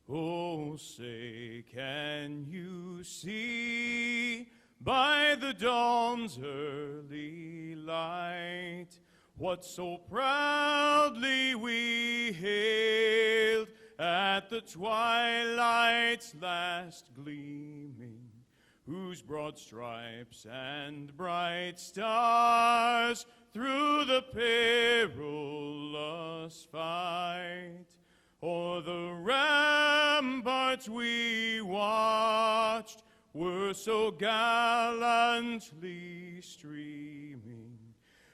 Oh, say, can you see by the dawn's early light what so proudly we hailed at the twilight's last gleaming, whose broad stripes and bright stars through the perilous fight o'er the ramparts we watched were so gallantly streaming,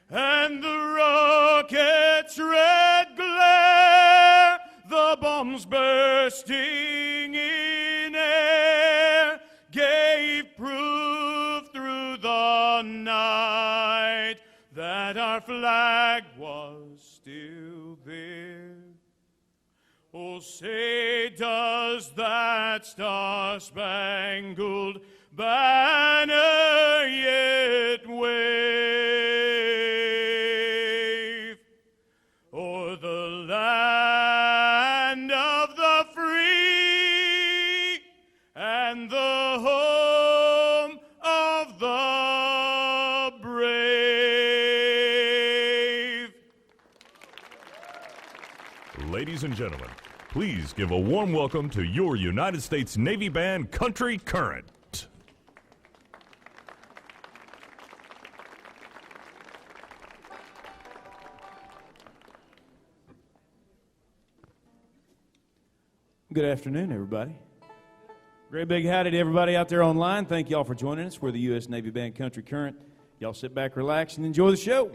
and the rocket's red glare, the bombs bursting in air, gave proof through the night that our flag was still there. Oh, say, does that star-spangled banner yet wave o'er the land of the free and the home of the brave? Ladies and gentlemen, please give a warm welcome to your United States Navy Band Country Current. Good afternoon, everybody. Great big howdy to everybody out there online. Thank y'all for joining us. We're the U.S. Navy Band Country Current. Y'all sit back, relax, and enjoy the show.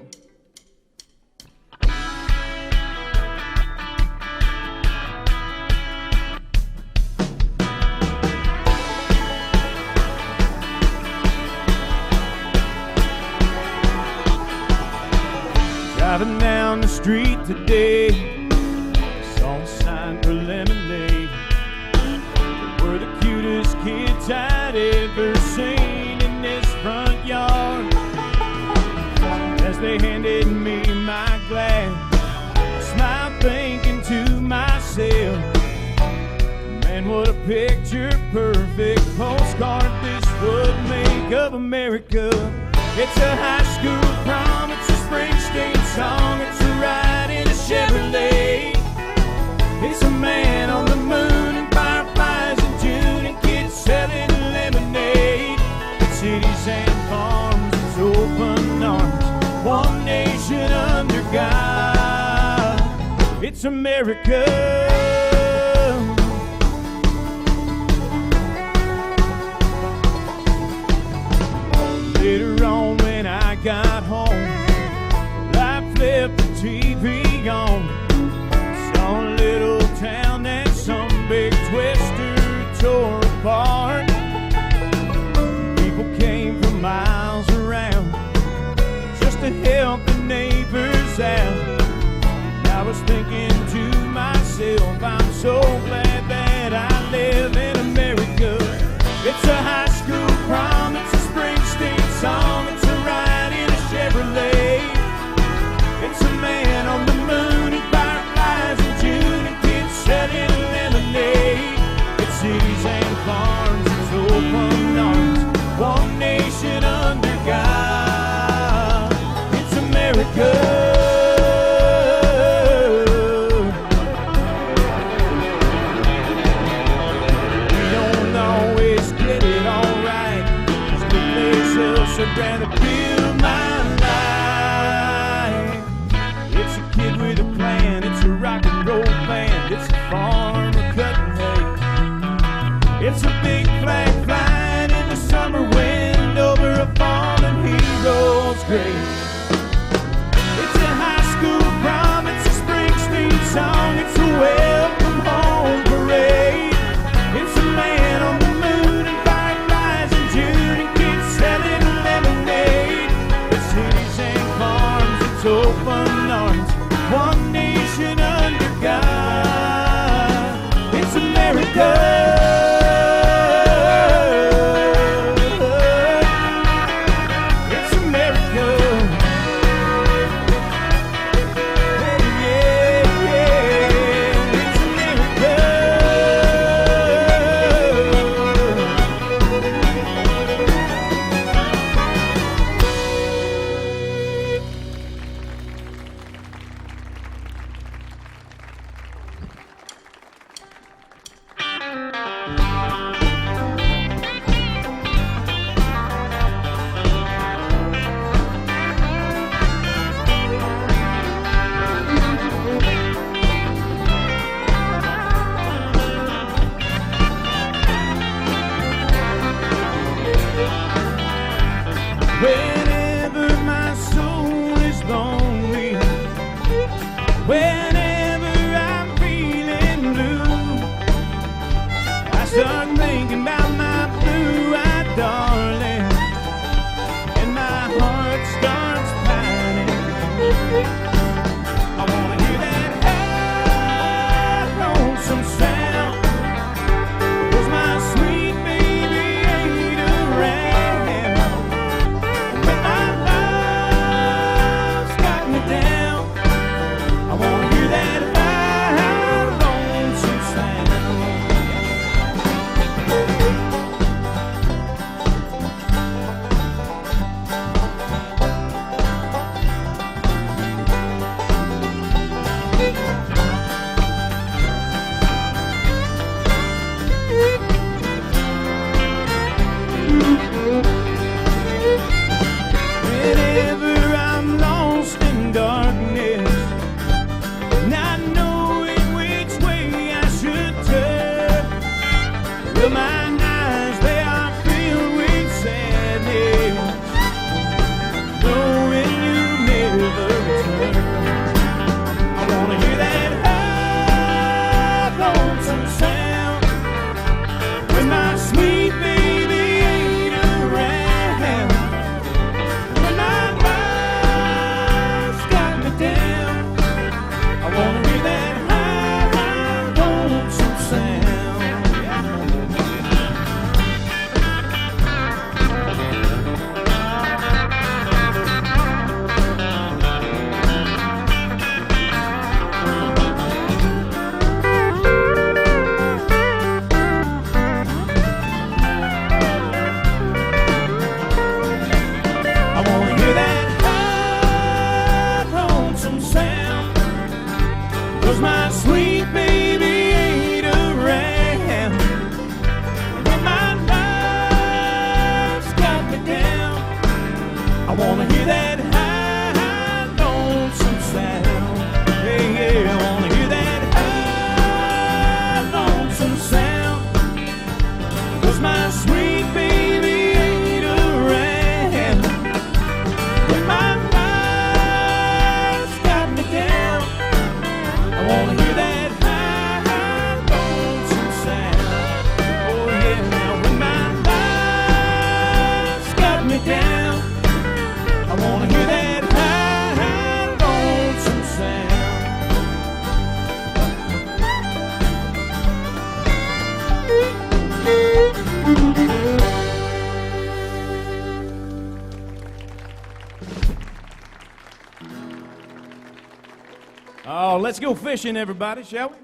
Driving down the street today, saw a sign for lemonade. They were the cutest kids I'd ever seen in this front yard. As they handed me my glass, I smiled thinking to myself, man, what a picture-perfect postcard this would make of America. It's a high school prom, it's a Springsteen song, it's a ride in a Chevrolet. It's a man on the moon and fireflies in June and kids selling lemonade. It's cities and farms, it's open arms, one nation under God. It's America. Later on when I got home, I flipped the TV on. Saw a little town that some big twister tore apart. People came from miles around just to help the neighbors out. And I was thinking to myself, I'm so glad that I live in America. It's a high school prom, it's a Springsteen song, it's a ride in a Chevrolet. It's a man on the moon and fireflies in June and kids selling lemonade. It's cities and farms, it's open arms, one nation under God. It's America. I'd rather build my life. It's a kid with a plan, it's a rock and roll band, it's a farmer cutting hay. It's a big flag flying in the summer wind over a fallen hero's grave. It's a high school prom, it's a Springsteen song, it's a welcome home parade. It's a man on the moon and fireflies in June and kids selling lemonade. It's cities and farms, it's open arms, one nation under God. It's America. Whenever I'm feeling blue, I start thinking about my blue-eyed darling, and my heart starts pounding. I wanna hear that high lonesome sound, 'cause my sweet baby ain't around. But my love's got me down. I wanna hear that high lonesome sound. Whenever I'm lost in darkness, not knowing which way I should turn, well, my eyes, they are filled with sadness, knowing you never return. I wanna hear that high lonesome sound when my sweet baby ain't around. When my life's got me down, I wanna hear that high lonesome sound. I wanna hear that high lonesome sound, 'cause my sweet baby ain't around. When my life's got me down, I wanna hear that high lonesome sound. Yeah, yeah, I wanna hear that high lonesome sound, 'cause my sweet baby ain't around. When my life's got me down, I wanna hear that high lonesome sound. Oh yeah, now when my life's got me down, I wanna hear that high lonesome sound. Oh, let's go fishing, everybody, shall we?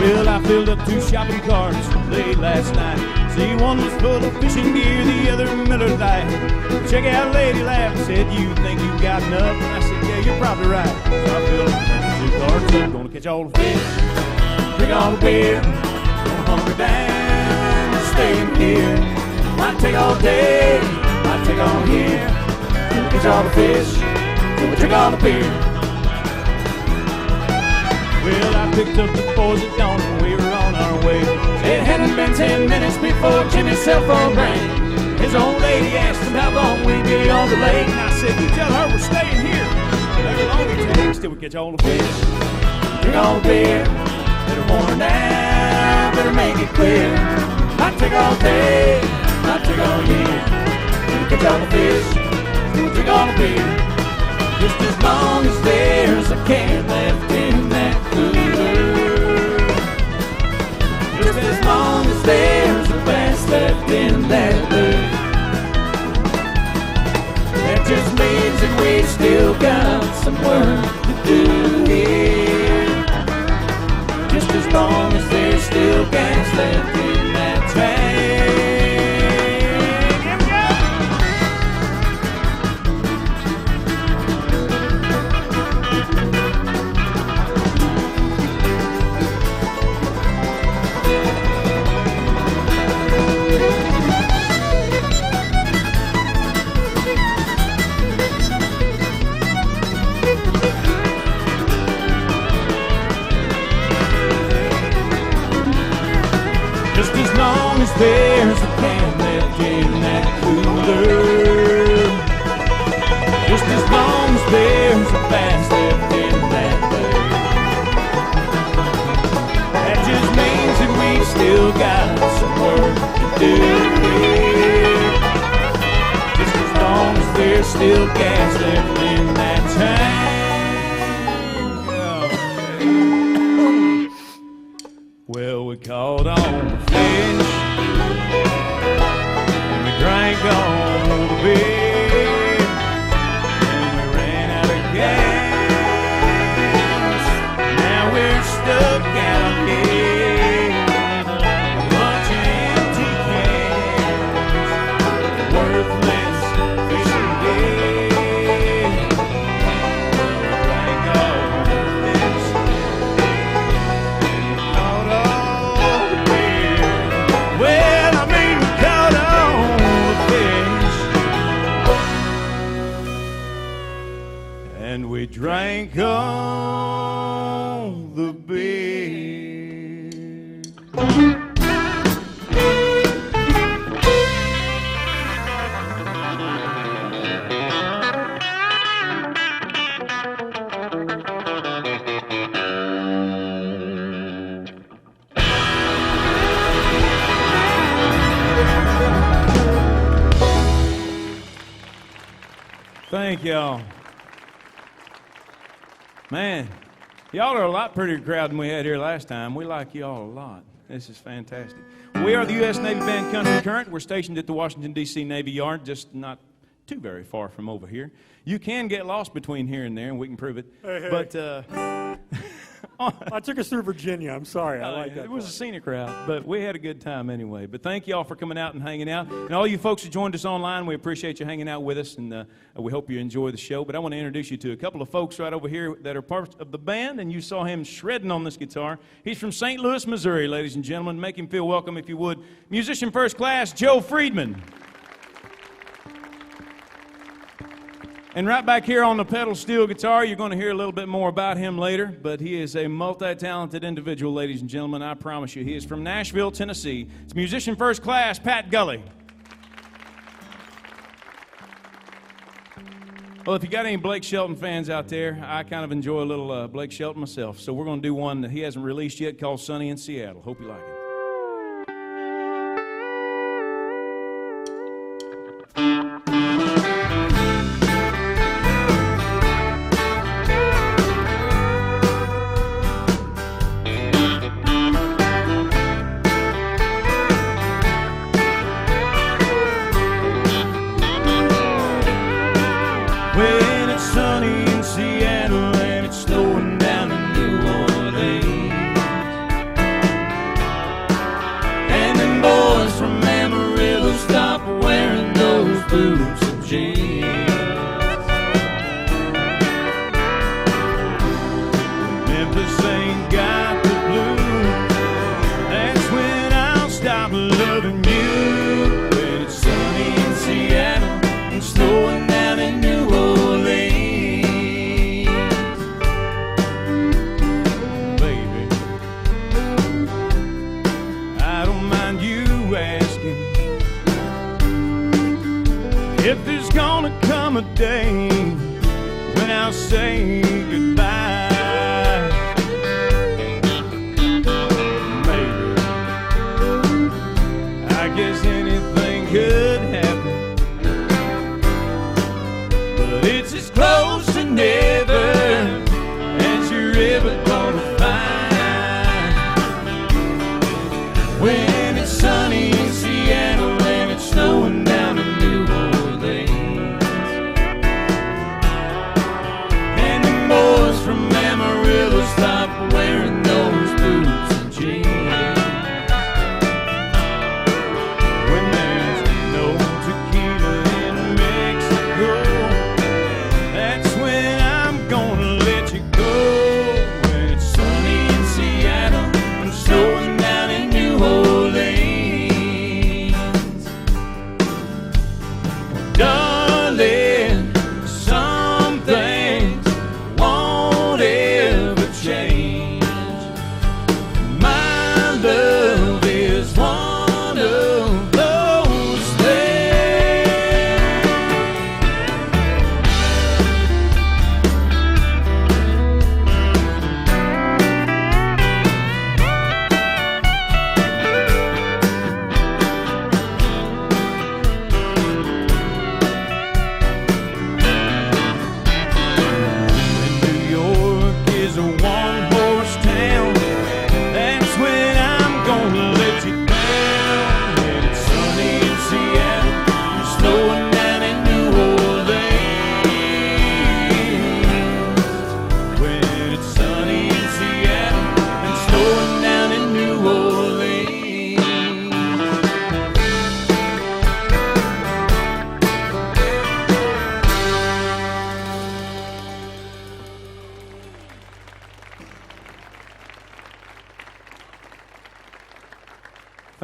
Well, I filled up 2 shopping carts late last night. See, one was full of fishing gear, the other Miller Lite. Check out Lady laughed and said, "You think you got enough?" And I said, "Yeah, you're probably right." So I filled 2 carts up, gonna catch all the fish, drink all the beer, gonna hunker down and stay in here. Might take all day, might take all year, gonna catch all the fish, gonna drink all the beer. Well, I picked up the boys at dawn and we were on our way. It hadn't been 10 minutes before Jimmy's cell phone rang. His old lady asked him how long we'd be on the lake, and I said, "You tell her we're staying here. However long it takes till we catch all the fish, drink all the beer. Better warn now, better make it clear. Might take all day, might take all year, we'll catch all the fish, we'll drink all the beer. Just as long as there's a can left in that cooler, just as long as there's a glass left in that lid. That just means that we still got some work to do here. Just as long as there's still gas left in that tank. Here we go. Just as long as there's still gas left in that tank. Well, we caught on the fish, and we drank on the beer, and we ran out of gas. Now we're stuck out here, a bunch of empty cans, worthless fishing gear. We drank all the fish, and caught all the beer. Well, I mean, we caught all the fish, and we drank all the beer. Thank y'all. Man, y'all are a lot prettier crowd than we had here last time. We like y'all a lot. This is fantastic. We are the U.S. Navy Band Country Current. We're stationed at the Washington, D.C. Navy Yard, just not too very far from over here. You can get lost between here and there, and we can prove it. Hey. But I took us through Virginia. I'm sorry. I like that. It was a scenic route, but we had a good time anyway. But thank you all for coming out and hanging out. And all you folks who joined us online, we appreciate you hanging out with us, and we hope you enjoy the show. But I want to introduce you to a couple of folks right over here that are part of the band, and you saw him shredding on this guitar. He's from St. Louis, Missouri, ladies and gentlemen. Make him feel welcome if you would. Musician first class, Joe Friedman. And right back here on the pedal steel guitar, you're going to hear a little bit more about him later, but he is a multi-talented individual, ladies and gentlemen. I promise you, he is from Nashville, Tennessee. It's musician first class, Pat Gully. Well, if you got any Blake Shelton fans out there, I kind of enjoy a little Blake Shelton myself, so we're going to do one that he hasn't released yet called Sunny in Seattle. Hope you like it. When it's sunny in Seattle and it's snowing down in New Orleans, and them boys from Amarillo stop wearing those boots and jeans. Memphis ain't got the blues, that's when I'll stop loving you. When it's sunny in Seattle and snowing down in New Orleans. Baby, I don't mind you asking if there's gonna come a day when I'll say goodbye. Maybe, I guess anything could happen, but it's as close to never as you're ever gonna find. When it's sunny in Seattle and it's snowing down in New Orleans, and the boys from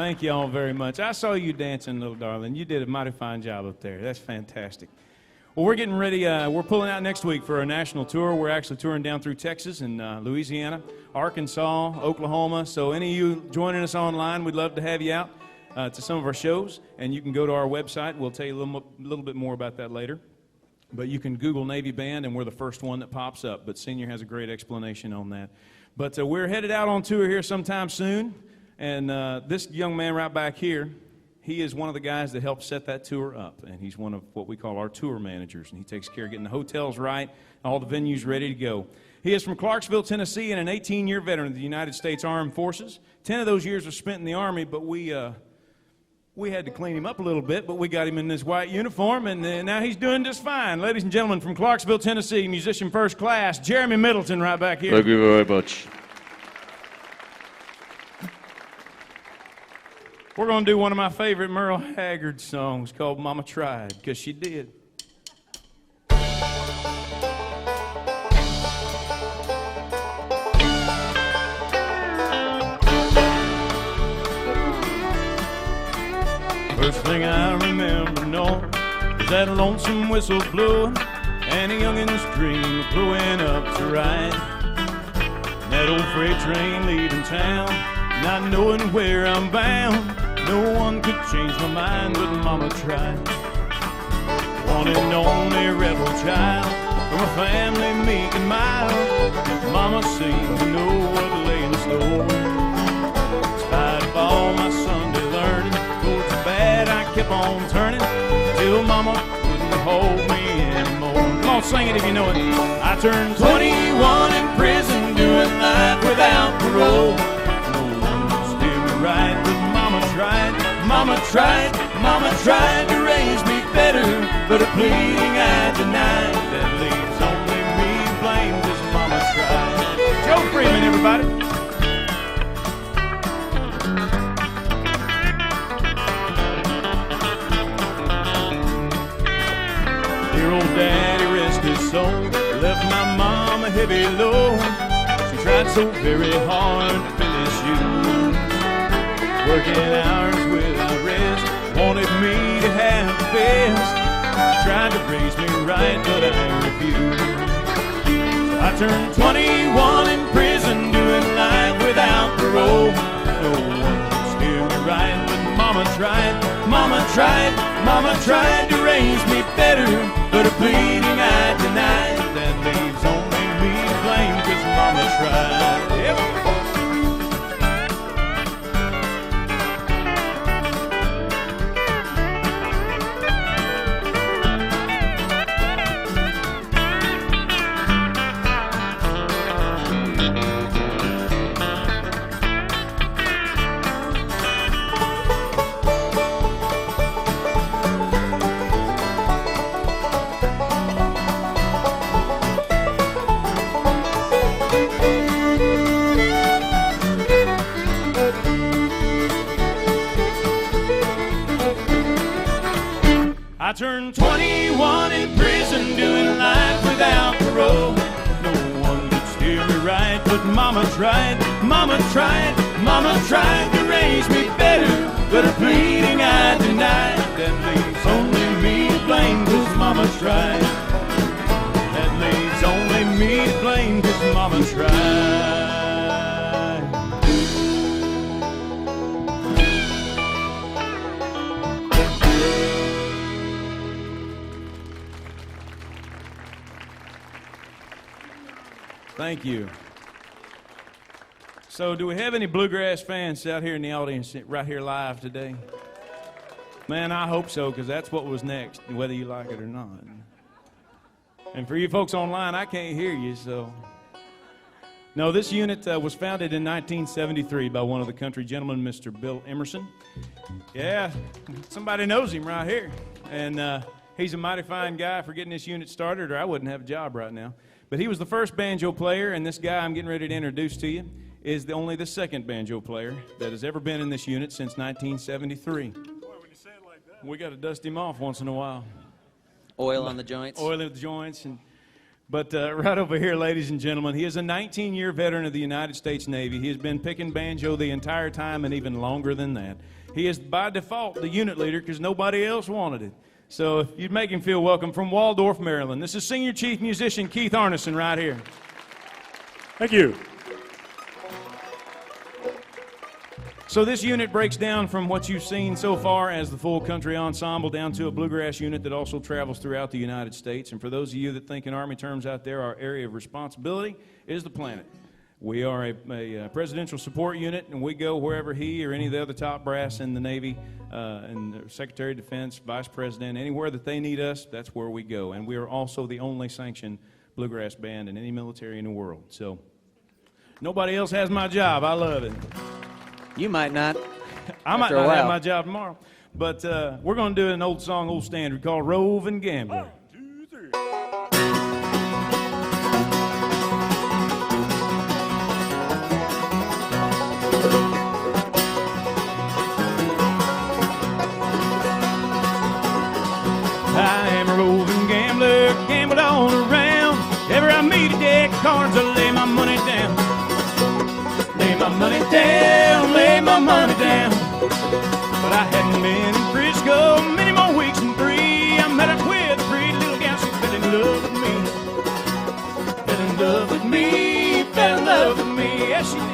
Thank you all very much. I saw you dancing, little darling. You did a mighty fine job up there. That's fantastic. Well, we're getting ready. We're pulling out next week for a national tour. We're actually touring down through Texas and Louisiana, Arkansas, Oklahoma. So any of you joining us online, we'd love to have you out to some of our shows. And you can go to our website. We'll tell you a little bit more about that later. But you can Google Navy Band, and we're the first one that pops up. But Senior has a great explanation on that. But we're headed out on tour here sometime soon. And this young man right back here, he is one of the guys that helped set that tour up. And he's one of what we call our tour managers. And he takes care of getting the hotels right, all the venues ready to go. He is from Clarksville, Tennessee, and an 18-year veteran of the United States Armed Forces. 10 of those years were spent in the Army, but we had to clean him up a little bit, but we got him in this white uniform, and now he's doing just fine. Ladies and gentlemen, from Clarksville, Tennessee, musician first class, Jeremy Middleton right back here. Thank you very much. We're going to do one of my favorite Merle Haggard songs called Mama Tried, because she did. First thing I remember knowing was that lonesome whistle blowing and a youngin's dream of growing up to ride that old freight train leaving town, not knowing where I'm bound. No one could change my mind, but Mama tried. One and only rebel child from a family meek and mild. Mama seemed to know what lay in store. In spite of all my Sunday learning, towards the bad I kept on turning till Mama wouldn't hold me anymore. Come on, sing it if you know it. I turned 21 in prison, doing life without parole. No one could steer me right, but Mama tried. Mama tried, Mama tried to raise me better, but her pleading I denied. That leaves only me to blame, 'cause Mama tried. Joe Freeman, everybody. Dear old Daddy, rest his soul, left my mom a heavy load. She tried so very hard to finish you. Working hours without rest, wanted me to have the best. Tried to raise me right, but I refused. So I turned 21 in prison, doing life without parole. No one could steer me right, but Mama tried. Mama tried, Mama tried to raise me better, but her pleading I denied. That leaves only me to blame, 'cause Mama tried. Yep. I turned 21 in prison, doing life without parole. No one could steer me right, but Mama tried. Mama tried, Mama tried to raise me better, but her pleading I denied. That leaves only me to blame, 'cause Mama tried. That leaves only me to blame, 'cause Mama tried. Thank you. So do we have any bluegrass fans out here in the audience right here live today? Man, I hope so, because that's what was next, whether you like it or not. And for you folks online, I can't hear you, so. No, this unit was founded in 1973 by one of the country gentlemen, Mr. Bill Emerson. Yeah, somebody knows him right here. And he's a mighty fine guy for getting this unit started, or I wouldn't have a job right now. But he was the first banjo player, and this guy I'm getting ready to introduce to you is only the second banjo player that has ever been in this unit since 1973. Boy, when you say it like that. We got to dust him off once in a while. Oil on the joints. Oil in the joints. But right over here, ladies and gentlemen, he is a 19-year veteran of the United States Navy. He has been picking banjo the entire time and even longer than that. He is, by default, the unit leader because nobody else wanted it. So if you'd make him feel welcome, from Waldorf, Maryland, this is Senior Chief Musician Keith Arneson right here. Thank you. So this unit breaks down from what you've seen so far as the full country ensemble down to a bluegrass unit that also travels throughout the United States. And for those of you that think in Army terms out there, our area of responsibility is the planet. We are a presidential support unit, and we go wherever he or any of the other top brass in the Navy, and the Secretary of Defense, Vice President, anywhere that they need us, that's where we go. And we are also the only sanctioned bluegrass band in any military in the world. So nobody else has my job. I love it. You might not. I might not have my job tomorrow. But we're going to do an old song, old standard called Roving Gambler. 1, 2, 3. I am a roving gambler, gambled all around. Ever I meet a deck of cards, I lay my money down. Lay my money down, lay my money down. But I hadn't been in Frisco many more weeks than 3. I met up with a pretty little gal, she fell in love with me. Fell in love with me, fell in love with me, yes she did.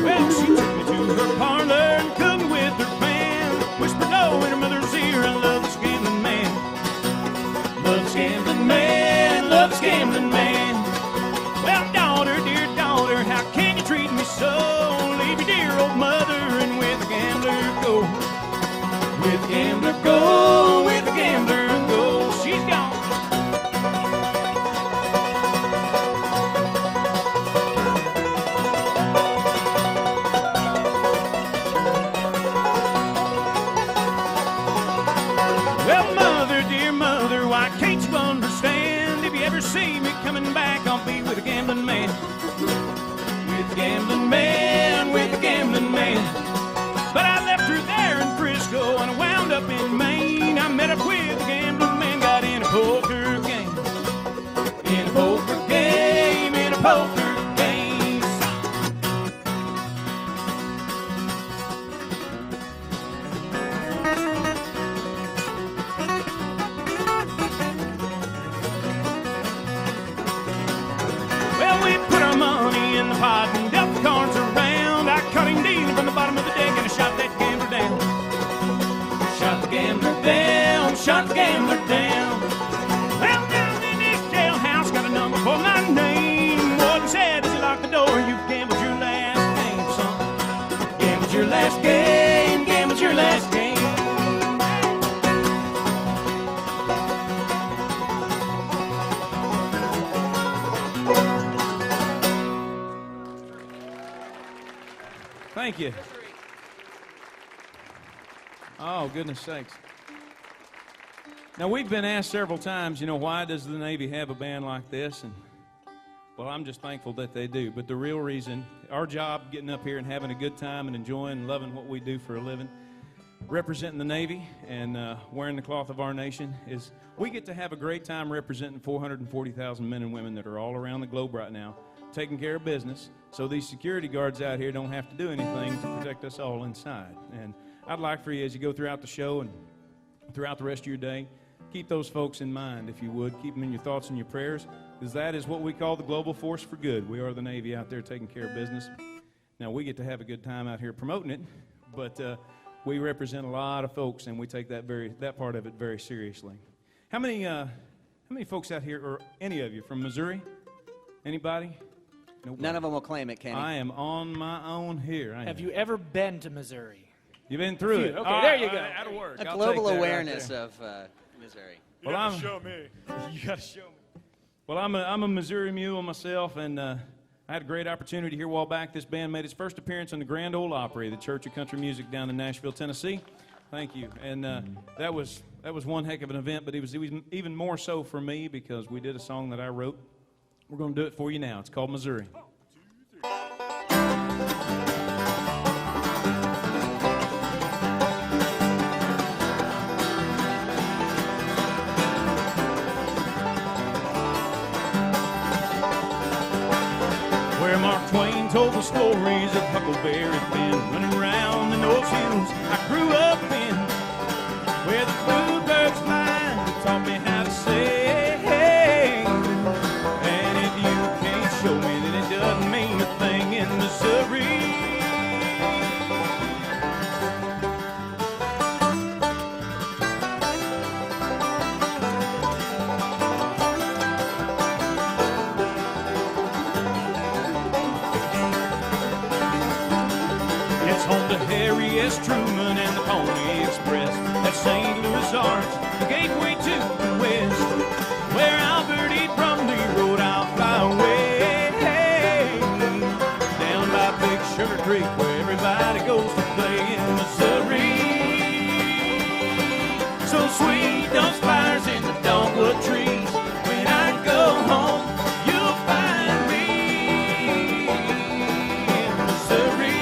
Well, she took me to her parlor and cooking with her band. Whispered low in her mother's ear, I love this gambling man. Love this gambling man, love this gambling man. Well, daughter, dear daughter, how can you treat me so? Leave your dear old mother and with the gambler go. With the gambler go, with the gambler go. She's gone. Well, mother, dear mother, why can't you understand? If you ever see me coming back, I'll be with a gambling man. With a gambling man, with a gambling man. But I left her there in Frisco and I wound up in Maine. I met up with a gambling man, got in a poker game. In a poker game, in a poker game. Well, we put our money in the pot and dealt the cards around. I caught him dealing from the bottom of the deck and I shot that gambler down. Shot the gambler down, shot the gambler down. Well, down in this jailhouse, got a number for my name. Warden said as he locked the door, you gambled your last game, son. Gambled your last game, gambled your last game. Thank you. Oh, goodness sakes. Now, we've been asked several times, why does the Navy have a band like this? And, well, I'm just thankful that they do. But the real reason, our job getting up here and having a good time and enjoying and loving what we do for a living, representing the Navy and wearing the cloth of our nation, is we get to have a great time representing 440,000 men and women that are all around the globe right now, taking care of business, so these security guards out here don't have to do anything to protect us all inside. And I'd like for you, as you go throughout the show and throughout the rest of your day, keep those folks in mind, if you would. Keep them in your thoughts and your prayers, because that is what we call the global force for good. We are the Navy out there taking care of business. Now, we get to have a good time out here promoting it, but we represent a lot of folks, and we take that part of it very seriously. How many folks out here, or any of you, from Missouri? Anybody? Nobody. None of them will claim it, Kenny. I am on my own here. Have you ever been to Missouri? You've been through it. Okay, there you go. That'll work. A I'll global take that awareness right of Missouri. You have to show me. You got to show me. Well, I'm a Missouri mule myself, and I had a great opportunity here a while back. This band made its first appearance on the Grand Ole Opry, the Church of Country Music down in Nashville, Tennessee. Thank you. And that was one heck of an event, but it was even more so for me because we did a song that I wrote We're going to do it for you now. It's called Missouri. Where Mark Twain told the stories of Huckleberry Finn running around in those hills I grew up in, where the bluebirds fly taught me how to sing. And if you can't show me that it doesn't mean a thing in Missouri. Home to Harry S. Truman and the Pony Express at St. Louis Arch, the gateway to the west, where Albert E. Brumley wrote "I'll Fly Away," down by Big Sugar Creek, where everybody goes to play in Missouri. So sweet those flowers in the dogwood trees. When I go home, you'll find me in Missouri.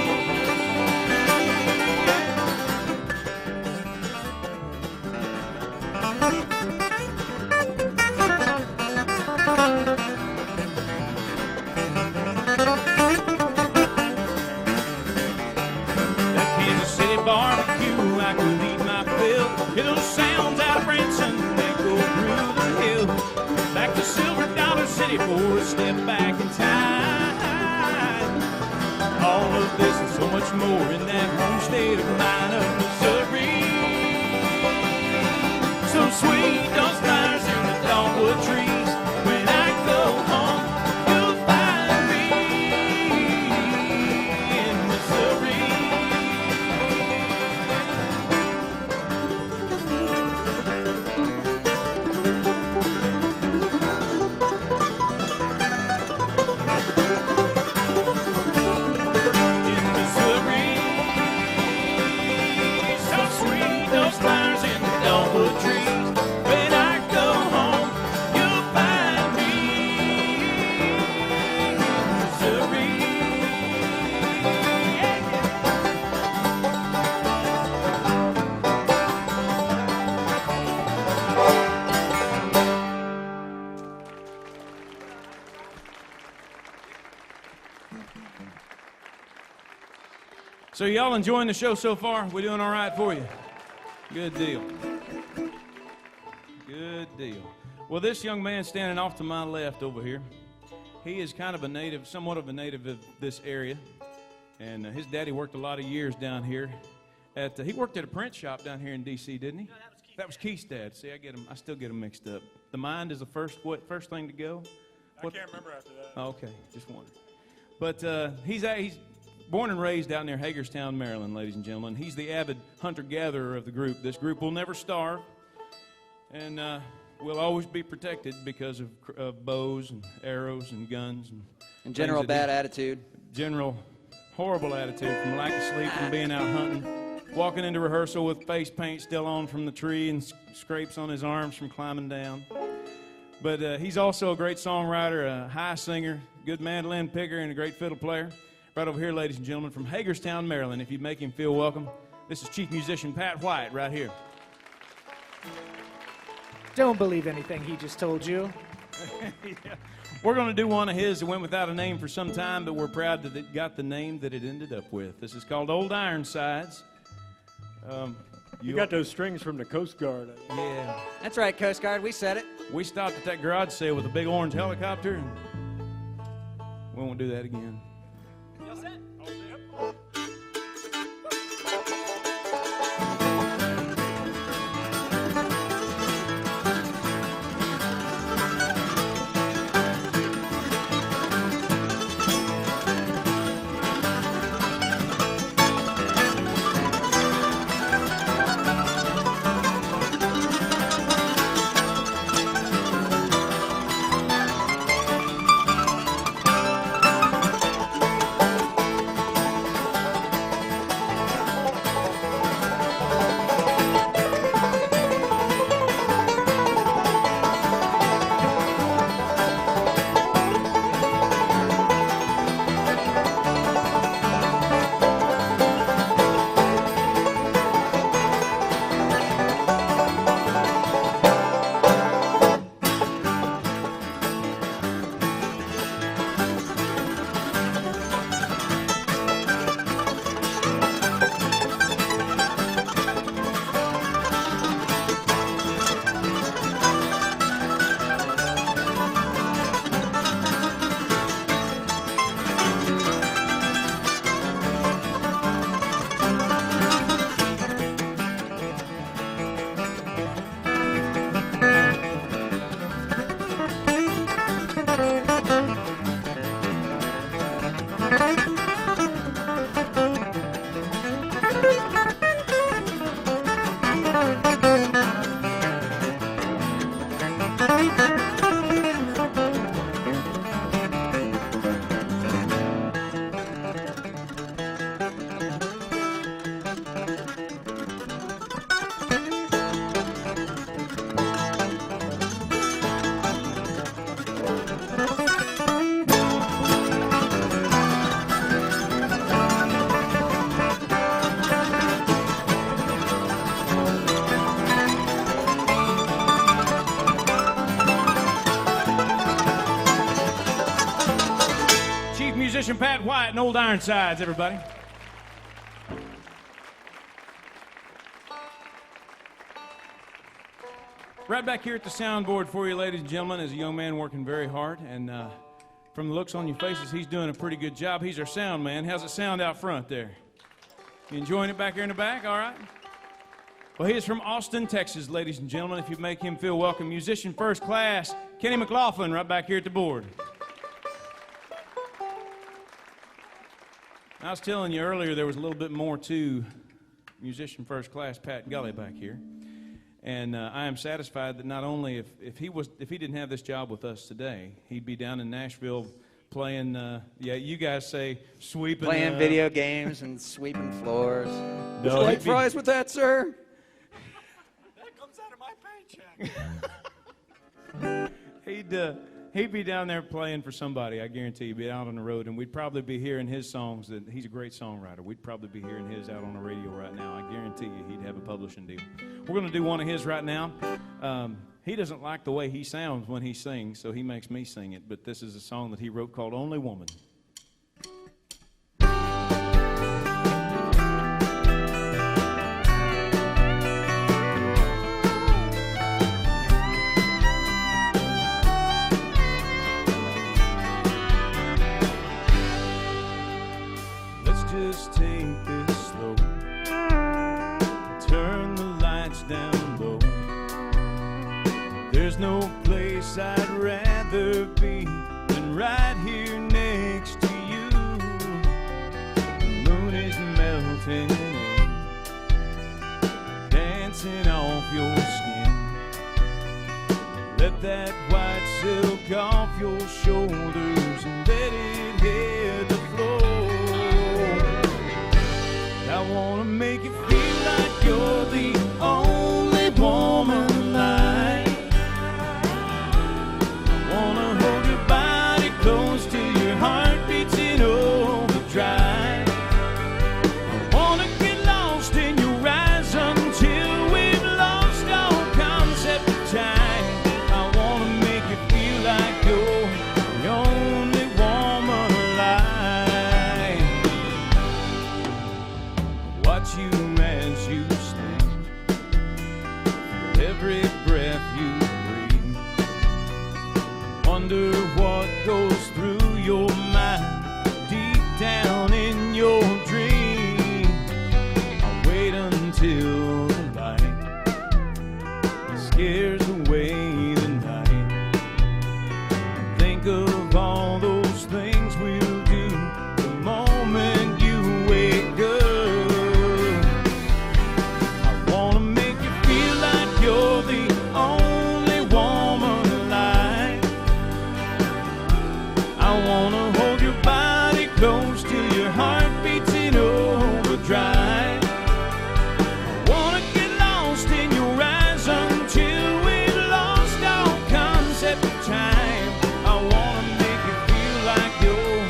Barbecue, I could eat my fill. Hear those sounds out of Branson, they go through the hills. Back to Silver Dollar City for a step back in time. All of this and so much more in that home state of mine of Missouri. So sweet, those flowers in the dogwood trees. When I go home, you'll find me in Missouri. So y'all enjoying the show so far? We doing all right for you? Good deal. Good deal. Well, this young man standing off to my left over here, he is kind of a native, somewhat of a native of this area. And his daddy worked a lot of years down here. He worked at a print shop down here in D.C., didn't he? No, that was Keith's dad. See, I still get them mixed up. The Mind is the first thing to go? I can't remember after that. Oh, okay, just wondered. But he's born and raised out near Hagerstown, Maryland, ladies and gentlemen. He's the avid hunter-gatherer of the group. This group will never starve, and will always be protected because of bows and arrows and guns. And general bad attitude. General horrible attitude from lack of sleep, from being out hunting, walking into rehearsal with face paint still on from the tree and scrapes on his arms from climbing down. But he's also a great songwriter, a high singer, good mandolin picker, and a great fiddle player. Right over here, ladies and gentlemen, from Hagerstown, Maryland, if you'd make him feel welcome, this is chief musician Pat White right here. Don't believe anything he just told you. Yeah. We're going to do one of his that went without a name for some time, but we're proud that it got the name that it ended up with. This is called Old Ironsides. You got those strings from the Coast Guard. Yeah. That's right, Coast Guard. We said it. We stopped at that garage sale with a big orange helicopter, and we won't do that again. Y'all set? musician Pat White and Old Ironsides, everybody. Right back here at the soundboard for you, ladies and gentlemen, is a young man working very hard, and from the looks on your faces, he's doing a pretty good job. He's our sound man. How's it sound out front there? You enjoying it back here in the back? All right. Well, he is from Austin, Texas, ladies and gentlemen. If you make him feel welcome, musician first class, Kenny McLaughlin, right back here at the board. I was telling you earlier there was a little bit more to musician first class Pat Gully back here. And I am satisfied that not only if he didn't have this job with us today, he'd be down in Nashville playing, you guys say sweeping. Playing video games and sweeping floors. No, Would you like fries with that, sir? That comes out of my paycheck. He'd be down there playing for somebody, I guarantee. He'd be out on the road, and we'd probably be hearing his songs. That he's a great songwriter. We'd probably be hearing his out on the radio right now. I guarantee you he'd have a publishing deal. We're going to do one of his right now. He doesn't like the way he sounds when he sings, so he makes me sing it. But this is a song that he wrote called Only Woman. Just take this slow. Turn the lights down low. There's no place I'd rather be than right here next to you. The moon is melting in, dancing off your skin. Let that white silk off your shoulders and let it hit the floor. I wanna make you feel like you're the only woman alive. I wanna hold your body close till your heart beats in overdrive. I wanna get lost in your eyes until we've lost all concept of time. I wanna make you feel like you're the only woman alive. Watch you as you stand, feel every breath you breathe. Wonder what goes through your mind deep down in your dream. I'll wait until the light scares away the night. Think of all those things we'll do the moment you wake up. You're the only woman alive. I wanna hold your body close till your heart beats in overdrive. I wanna get lost in your eyes until we've lost all concept of time. I wanna make you feel like you're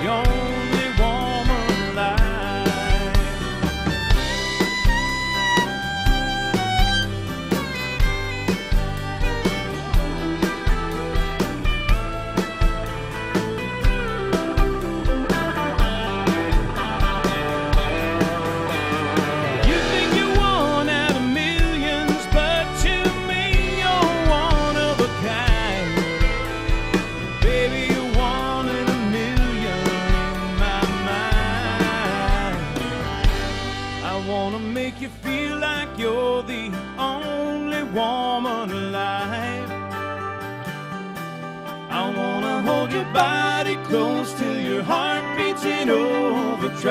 the only woman alive. You feel like you're the only woman alive. I wanna hold your body close till your heart beats in overdrive.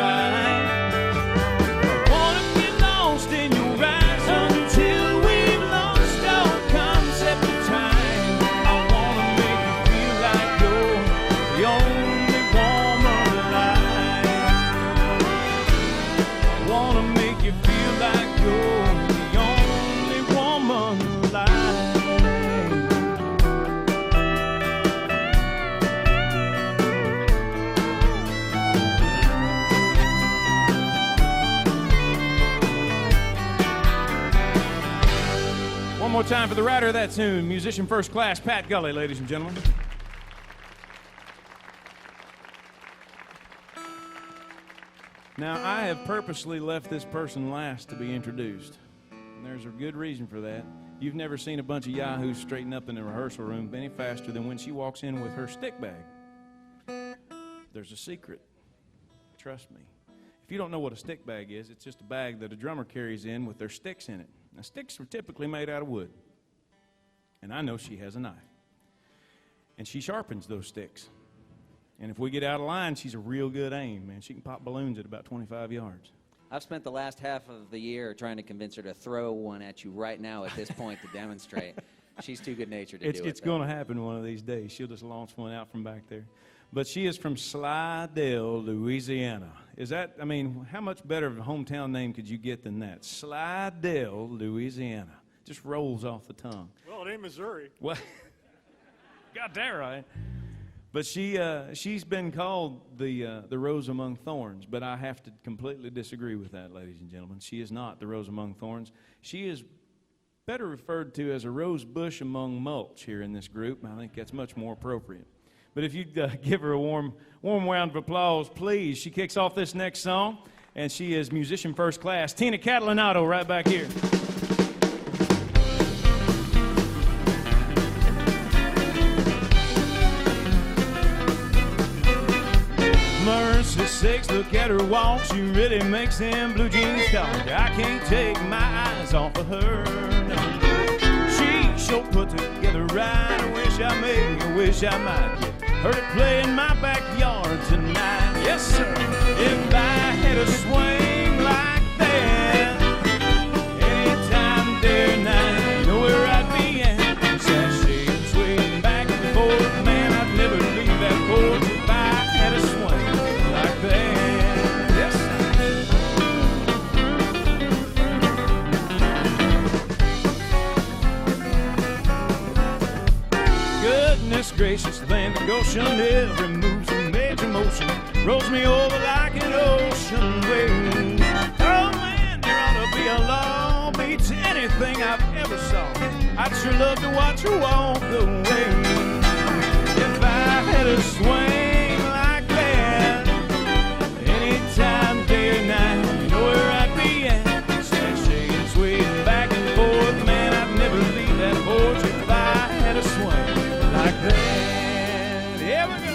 I wanna get lost in your eyes until we've lost our concept of time. I wanna make you feel like you're the only woman alive. I wanna make you feel like you're the only woman alive. One more time for the writer of that tune, musician first class Pat Gully, ladies and gentlemen. Now, I have purposely left this person last to be introduced. And there's a good reason for that. You've never seen a bunch of yahoos straighten up in the rehearsal room any faster than when she walks in with her stick bag. There's a secret. Trust me. If you don't know what a stick bag is, it's just a bag that a drummer carries in with their sticks in it. Now, sticks are typically made out of wood. And I know she has a knife. And she sharpens those sticks. And if we get out of line, she's a real good aim, man. She can pop balloons at about 25 yards. I've spent the last half of the year trying to convince her to throw one at you right now at this point to demonstrate. She's too good-natured to do it. It's going to happen one of these days. She'll just launch one out from back there. But she is from Slidell, Louisiana. Is that, I mean, how much better of a hometown name could you get than that? Slidell, Louisiana. Just rolls off the tongue. Well, it ain't Missouri. Well, got that right. But she's been called the rose among thorns, but I have to completely disagree with that, ladies and gentlemen. She is not the rose among thorns. She is better referred to as a rose bush among mulch here in this group. I think that's much more appropriate. But if you'd give her a warm round of applause, please. She kicks off this next song, and she is musician first class, Tina Catalinato, right back here. Mercy sakes, look at her walk. She really makes them blue jeans talk. I can't take my eyes off of her. She's so put together right. I wish I may, I wish I might get her to play in my backyard tonight. Yes, sir. If I had a swing like that, anytime, day or night, you know where I'd be at. Sashaying, swinging back and forth, man, I'd never leave that porch if I had a swing like that. Yes, sir. Goodness gracious, land of Goshen, every move's a major motion, rolls me over like an ocean wave. Oh man, there ought to be a law, beats anything I've ever saw. I'd sure love to watch her walk away. If I had a swing like that, anytime, day or night, you know where I'd be at. Sashaying, swaying back and forth, man, I'd never leave that porch if I had a swing like that. Here we go.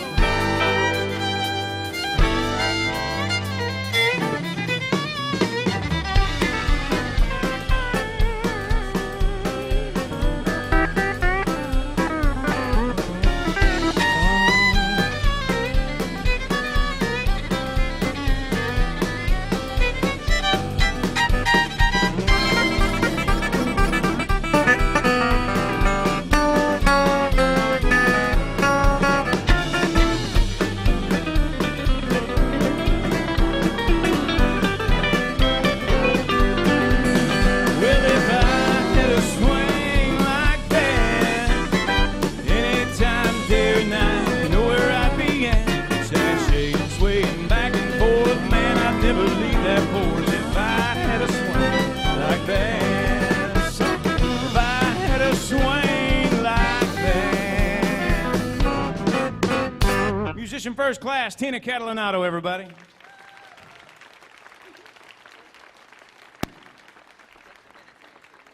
Musician first class, Tina Catalinato, everybody.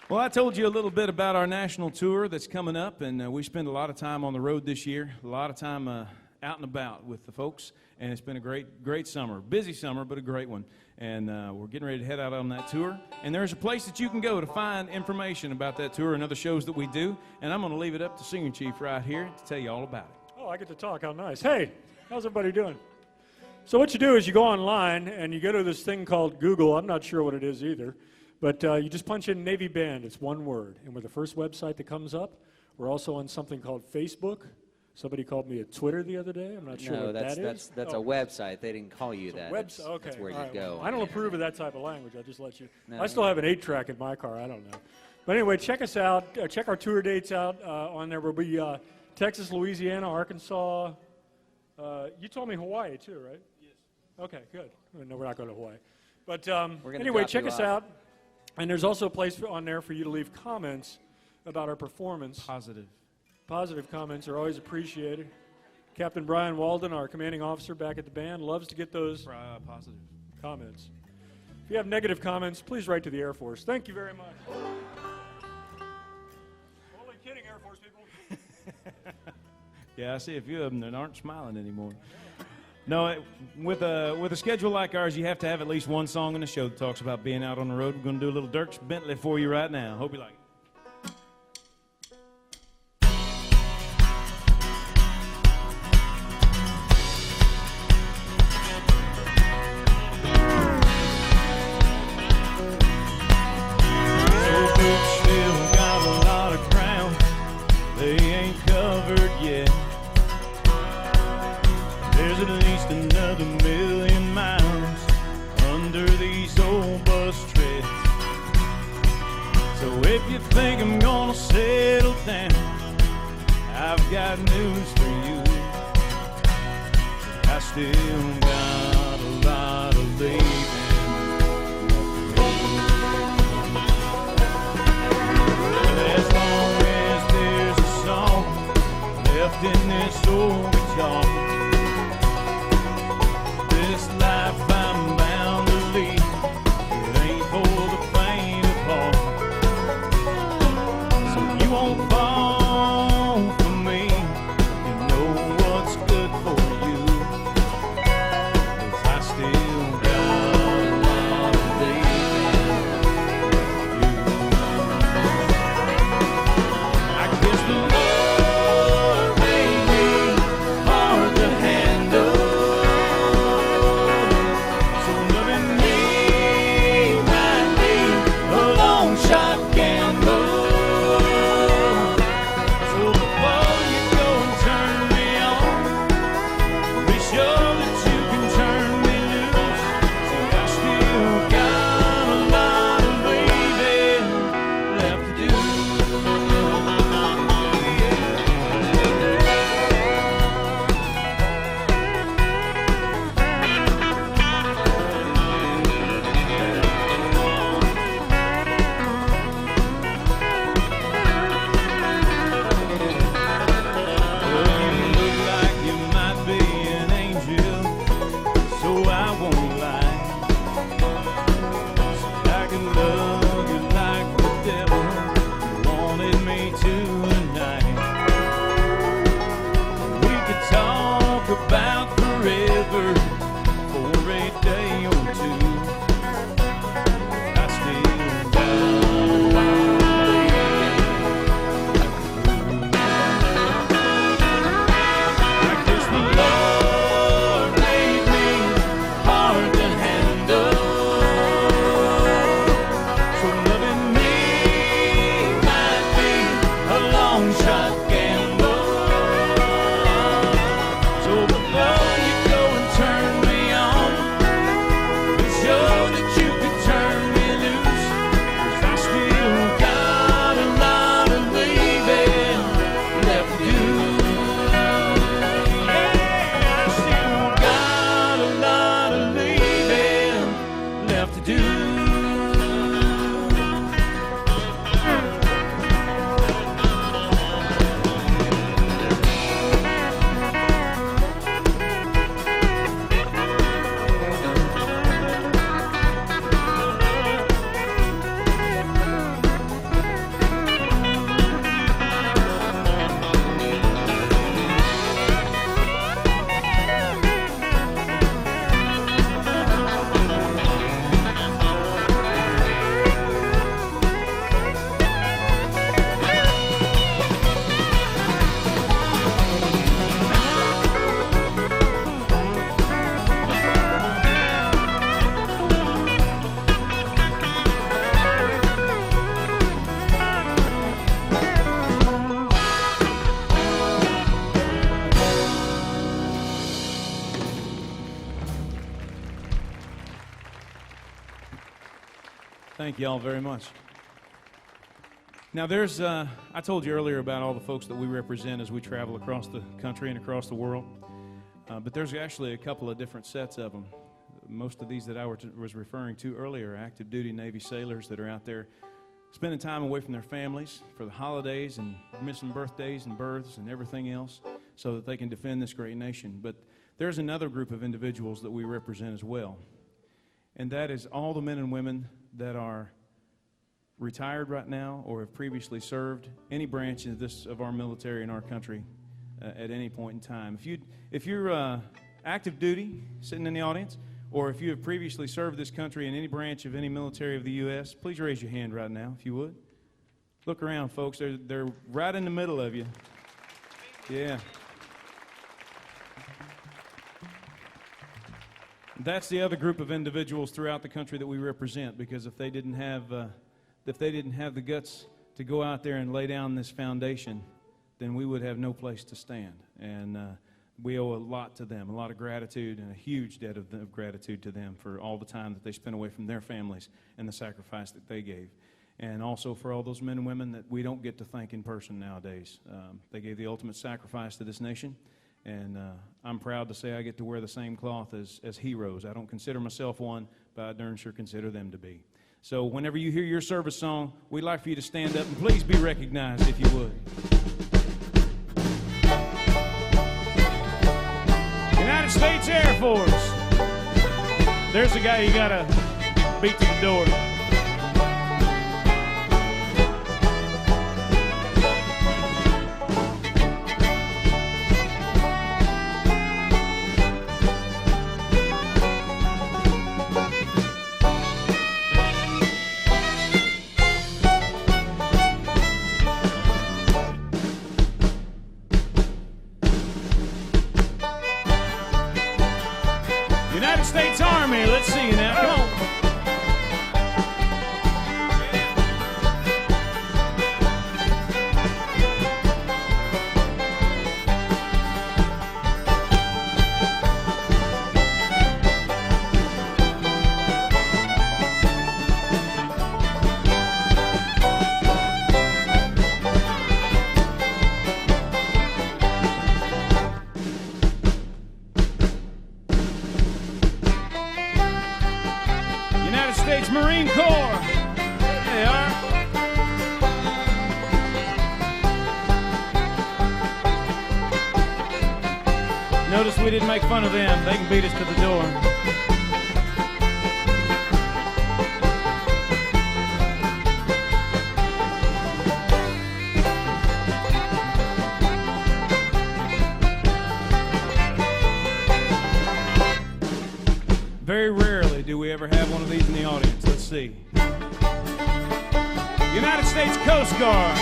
Well, I told you a little bit about our national tour that's coming up, and we spend a lot of time on the road this year, a lot of time out and about with the folks, and it's been a great summer. Busy summer, but a great one. And we're getting ready to head out on that tour. And there's a place that you can go to find information about that tour and other shows that we do, and I'm going to leave it up to Senior Chief right here to tell you all about it. Oh, I get to talk. How nice. Hey, how's everybody doing? So what you do is you go online and you go to this thing called Google. I'm not sure what it is either. But you just punch in Navy Band. It's one word. And with the first website that comes up, we're also on something called Facebook. Somebody called me a Twitter the other day. I'm not sure what that is. That's a website. They didn't call you that. Okay. That's where you right, go. Well, I don't approve of that type of language. I'll just let you. No, I still have an 8-track in my car. I don't know. But anyway, check us out. Check our tour dates out on there. We'll be Texas, Louisiana, Arkansas. You told me Hawaii too, right? Yes. Okay, good. No, we're not going to Hawaii. But anyway, check us out. And there's also a place on there for you to leave comments about our performance. Positive comments are always appreciated. Captain Brian Walden, our commanding officer back at the band, loves to get those. Positive. comments. If you have negative comments, please write to the Air Force. Thank you very much. Only kidding, Air Force people. Yeah, I see a few of them that aren't smiling anymore. No, with a schedule like ours, you have to have at least one song in the show that talks about being out on the road. We're going to do a little Dirk Bentley for you right now. Hope you like it. Think I'm gonna settle down, I've got news for you. I still got a lot of leaving left to do. As long as there's a song left in this old guitar, this life I'm bound to lead. It ain't for the faint of heart. You won't fall for me. You know what's good for you. 'Cause I still got a lot of leaving you. I guess the Lord made me hard to handle. So loving me might be a long shot gamble. Thank you all very much. Now there's, I told you earlier about all the folks that we represent as we travel across the country and across the world, but there's actually a couple of different sets of them. Most of these that I was referring to earlier are active duty Navy sailors that are out there spending time away from their families for the holidays and missing birthdays and births and everything else so that they can defend this great nation. But there's another group of individuals that we represent as well. and that is all the men and women that are retired right now or have previously served any branch of our military in our country at any point in time. If you're active duty, sitting in the audience, or if you have previously served this country in any branch of any military of the U.S., please raise your hand right now, if you would. Look around, folks. They're right in the middle of you. Yeah. That's the other group of individuals throughout the country that we represent, because if they didn't have the guts to go out there and lay down this foundation, then we would have no place to stand. And we owe a lot to them, a lot of gratitude, and a huge debt of gratitude to them for all the time that they spent away from their families and the sacrifice that they gave. And also for all those men and women that we don't get to thank in person nowadays. They gave the ultimate sacrifice to this nation, and I'm proud to say I get to wear the same cloth as heroes. I don't consider myself one, but I darn sure consider them to be. So whenever you hear your service song, we'd like for you to stand up and please be recognized if you would. United States Air Force. There's the guy you gotta beat to the door. United States Army, let's see you now, come on. Marine Corps. There they are. Notice we didn't make fun of them. They can beat us to the door. Very rarely do we ever have one of these in the audience. Let's see. United States Coast Guard.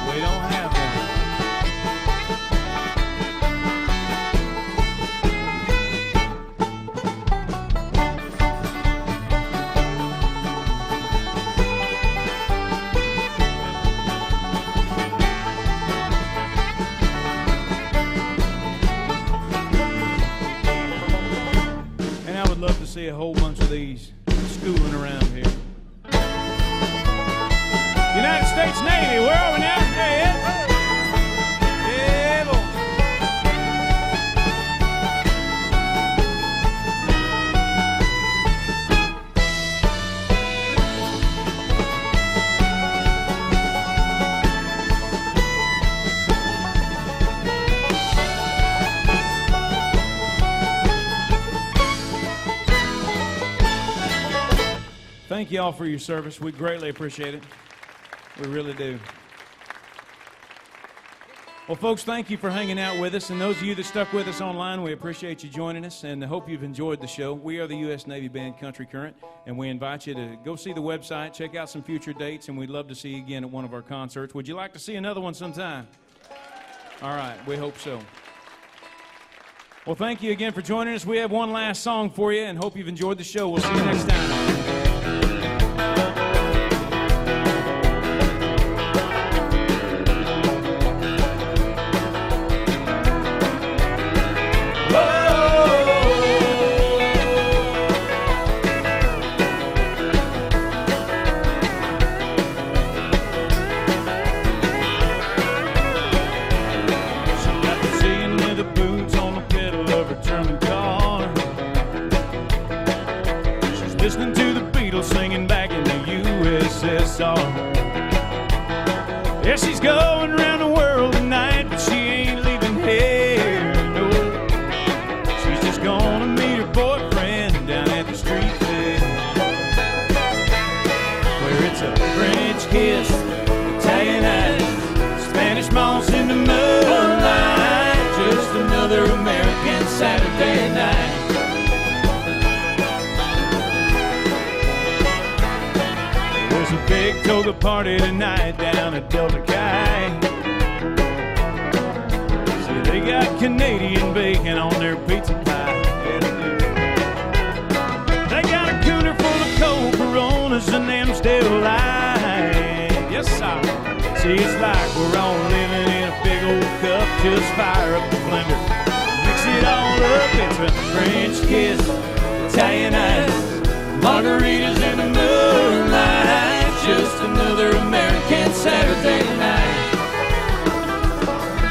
We don't have one. Love to see a whole bunch of these schooling around here. United States Navy, where are we now? Hey, yeah, boy. Thank you all for your service. We greatly appreciate it. We really do. Well, folks, thank you for hanging out with us. And those of you that stuck with us online, we appreciate you joining us, and I hope you've enjoyed the show. We are the U.S. Navy Band Country Current, and we invite you to go see the website, check out some future dates, and we'd love to see you again at one of our concerts. Would you like to see another one sometime? All right, we hope so. Well, thank you again for joining us. We have one last song for you, and hope you've enjoyed the show. We'll see you next time. Listening to the Beatles singing back in the USSR. Yeah, she's going around the world tonight, but she ain't leaving here, no. She's just gonna meet her a party tonight down at Delta Chi. See, they got Canadian bacon on their pizza pie. Yeah, they do. They got a cooler full of cold Coronas and them still lying. Yes, sir. See, it's like we're all living in a big old cup. Just fire up the blender, mix it all up. It's a French kiss, Italian ice, margaritas in the moonlight. Just another American Saturday night.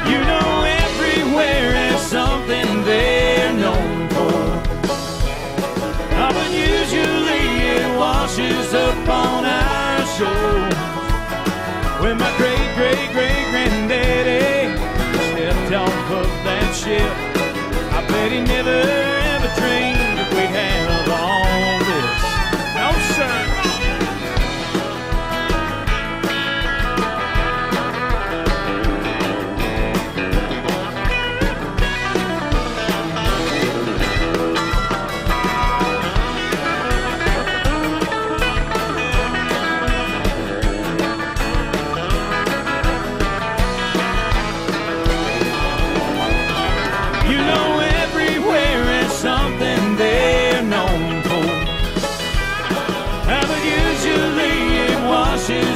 You know, everywhere there's something they're known for. Oh, but usually it washes up on our shores. When my great-great-great-granddaddy stepped off of that ship, I bet he never ever dreamed that we'd have all this. No, sir.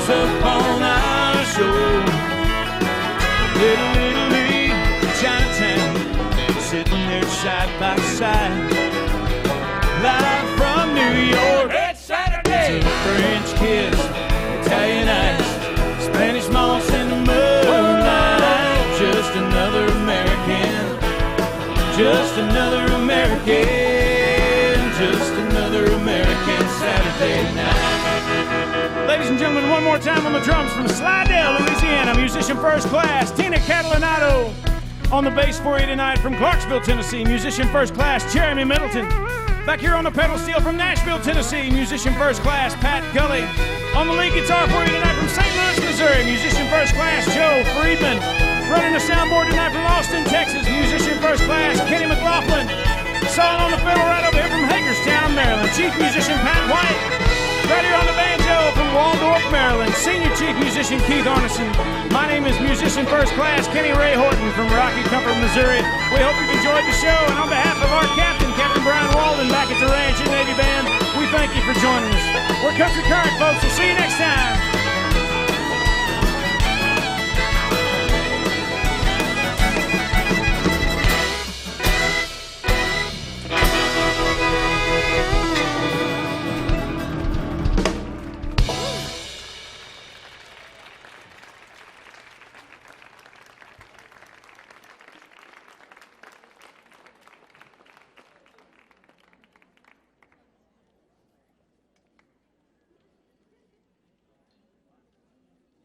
Up on our shore, little Italy, Chinatown, sitting there side by side, live from New York. It's Saturday. It's a French kiss, Italian ice, Spanish moss in the moonlight. Just another American, just another American, just another American Saturday night. Ladies and gentlemen, one more time on the drums from Slidell, Louisiana, musician first class, Tina Catalinato. On the bass for you tonight from Clarksville, Tennessee, musician first class, Jeremy Middleton. Back here on the pedal steel from Nashville, Tennessee, musician first class, Pat Gully. On the lead guitar for you tonight from St. Louis, Missouri, musician first class, Joe Friedman. Running the soundboard tonight from Austin, Texas, musician first class, Kenny McLaughlin. Sawing on the fiddle right over here from Hagerstown, Maryland, chief musician Pat White. Right here on the banjo from Waldorf, Maryland, senior chief musician Keith Arneson. My name is musician first class Kenny Ray Horton from Rocky Comfort, Missouri. We hope you've enjoyed the show, and on behalf of our captain, Captain Brian Walden, back at the ranch in Navy Band, we thank you for joining us. We're Country Current, folks. We'll see you next time.